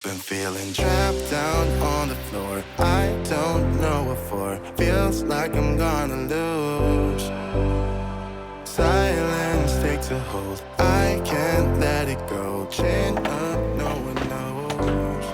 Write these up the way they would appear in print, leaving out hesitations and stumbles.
Been feeling trapped down on the floor. I don't know what for. Feels like I'm gonna lose. Silence takes a hold. I can't let it go. Chain up, no one knows.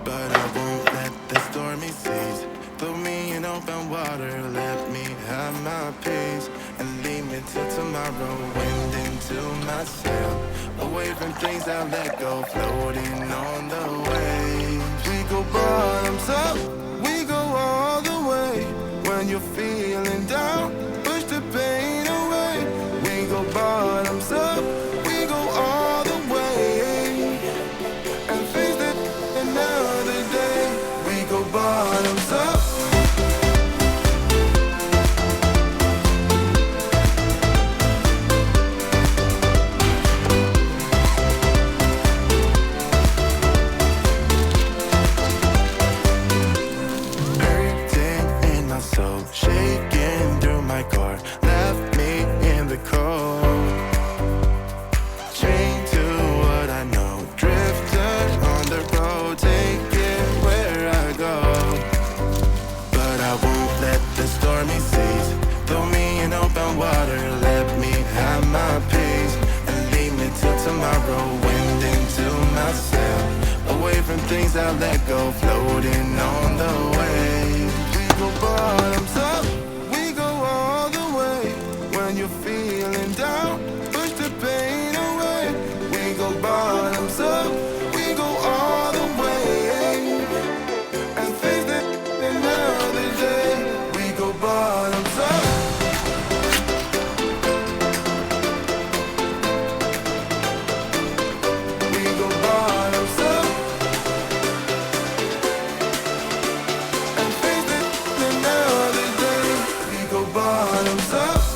But I won't let the stormy seas throw me in open water. Let me have my peace and leave me till tomorrow. Wind into my sail, away from things I let go. Floating on the waves. We go bottoms up, we go all the way. When you're feeling down, push the pain away. We go bottoms up, we go all the way. And face it another day. We go bottoms up. Shaking through my car, left me in the cold. Chained to what I know, drifter on the road, take it where I go. But I won't let the stormy seas throw me in open water. Let me have my peace and leave me till tomorrow. Wind into my sail, away from things I let go. Floating on the waves. We go bottoms up, we go all the way. When you're feeling down, push the pain away. We go bottoms up, we go all the way. And face it another day. We go bottoms up. We go bottoms up. And face it another day. We go bottoms up.